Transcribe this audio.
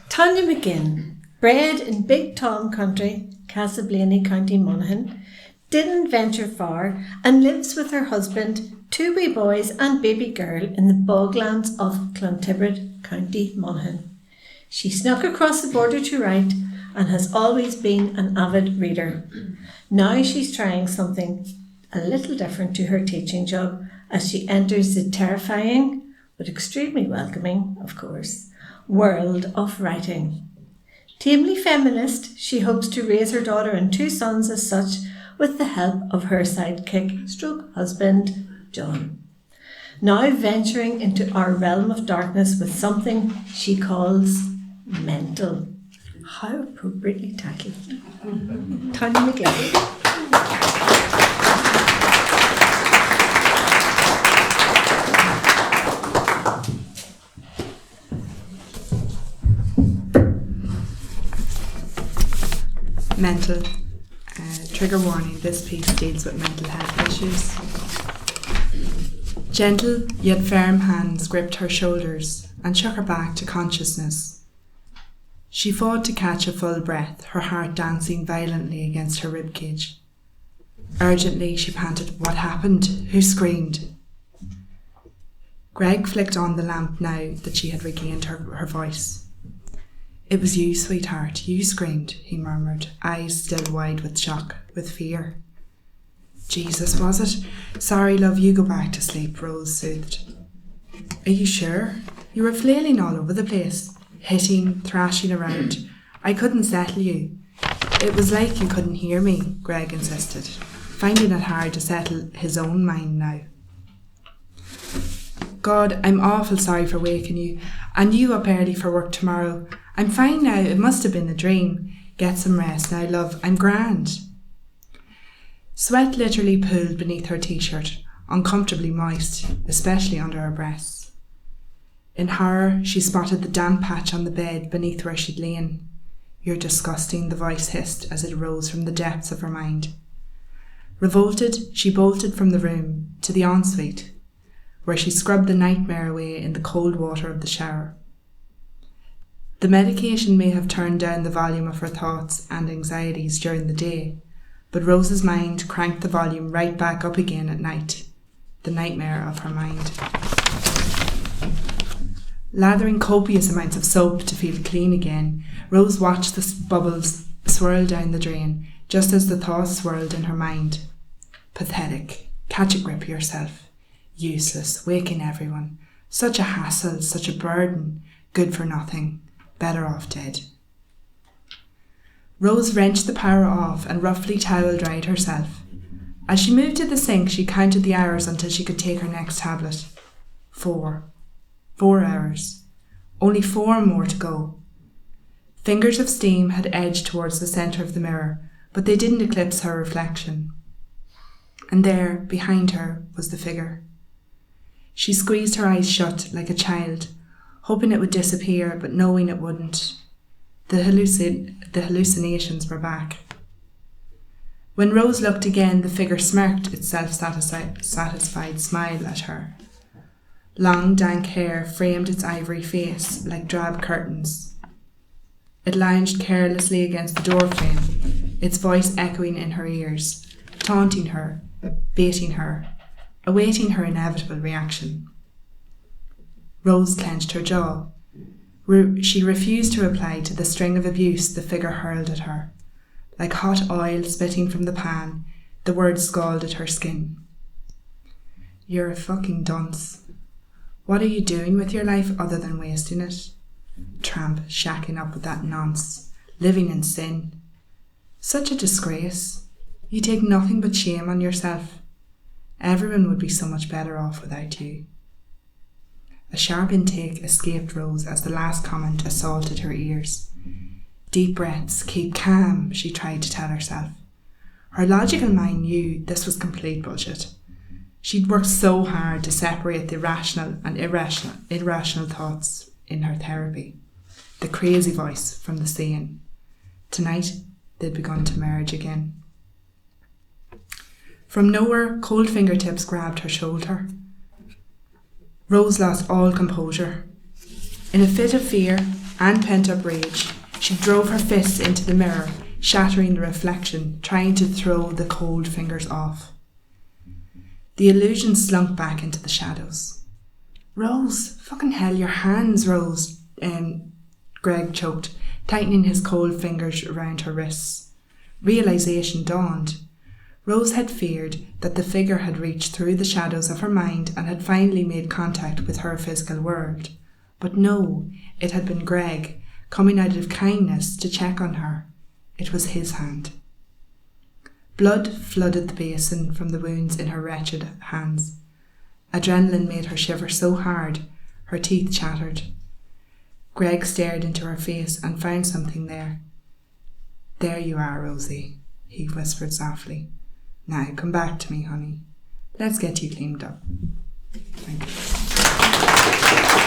Tanya Mc Ginn, bred in Big Tom country, Castleblaney, County Monaghan, didn't venture far and lives with her husband, 2 wee boys and baby girl in the boglands of Clontibret, County Monaghan. She snuck across the border to write and has always been an avid reader. Now she's trying something a little different to her teaching job as she enters the terrifying, but extremely welcoming, of course, world of writing. Tamely feminist, she hopes to raise her daughter and 2 sons as such with the help of her sidekick stroke husband, John. Now venturing into our realm of darkness with something she calls mental. How appropriately tacky. Tanya Mc Ginn. Mental. Trigger warning, this piece deals with mental health issues. Gentle yet firm hands gripped her shoulders and shook her back to consciousness. She fought to catch a full breath, her heart dancing violently against her ribcage. Urgently she panted, "What happened? Who screamed?" Greg flicked on the lamp now that she had regained her voice. "It was you, sweetheart, you screamed," he murmured, eyes still wide with shock, with fear. "Jesus, was it? Sorry, love, you go back to sleep," Rose soothed. "Are you sure? You were flailing all over the place, hitting, thrashing around. I couldn't settle you." "It was like you couldn't hear me," Greg insisted, finding it hard to settle his own mind now. "God, I'm awful sorry for waking you, and you up early for work tomorrow. I'm fine now, it must have been a dream. Get some rest now, love, I'm grand." Sweat literally pooled beneath her t-shirt, uncomfortably moist, especially under her breasts. In horror, she spotted the damp patch on the bed beneath where she'd lain. "You're disgusting," the voice hissed as it arose from the depths of her mind. Revolted, she bolted from the room to the ensuite, where she scrubbed the nightmare away in the cold water of the shower. The medication may have turned down the volume of her thoughts and anxieties during the day, but Rose's mind cranked the volume right back up again at night, the nightmare of her mind. Lathering copious amounts of soap to feel clean again, Rose watched the bubbles swirl down the drain, just as the thoughts swirled in her mind. Pathetic. Catch a grip of yourself. Useless. Waking everyone. Such a hassle, such a burden. Good for nothing. Better off dead. Rose wrenched the power off and roughly towel dried herself. As she moved to the sink, she counted the hours until she could take her next tablet. 4. 4 hours. Only 4 more to go. Fingers of steam had edged towards the centre of the mirror, but they didn't eclipse her reflection. And there, behind her, was the figure. She squeezed her eyes shut like a child, hoping it would disappear, but knowing it wouldn't. The hallucinations were back. When Rose looked again, the figure smirked its self-satisfied smile at her. Long, dank hair framed its ivory face like drab curtains. It lounged carelessly against the doorframe, its voice echoing in her ears, taunting her, baiting her, awaiting her inevitable reaction. Rose clenched her jaw. She refused to reply to the string of abuse the figure hurled at her. Like hot oil spitting from the pan, the words scalded her skin. "You're a fucking dunce. What are you doing with your life other than wasting it? Tramp, shacking up with that nonce, living in sin. Such a disgrace. You take nothing but shame on yourself. Everyone would be so much better off without you." A sharp intake escaped Rose as the last comment assaulted her ears. Deep breaths, keep calm, she tried to tell herself. Her logical mind knew this was complete bullshit. She'd worked so hard to separate the rational and irrational thoughts in her therapy, the crazy voice from the sane. Tonight, they'd begun to merge again. From nowhere, cold fingertips grabbed her shoulder. Rose lost all composure. In a fit of fear and pent-up rage, she drove her fists into the mirror, shattering the reflection, trying to throw the cold fingers off. The illusion slunk back into the shadows. Rose, fucking hell, your hands, Rose, Greg choked, tightening his cold fingers around her wrists. Realization dawned. Rose had feared that the figure had reached through the shadows of her mind and had finally made contact with her physical world. But no, it had been Greg, coming out of kindness to check on her. It was his hand. Blood flooded the basin from the wounds in her wretched hands. Adrenaline made her shiver so hard, her teeth chattered. Greg stared into her face and found something there. There you are, Rosie, he whispered softly. Now come back to me, honey. Let's get you cleaned up. Thank you.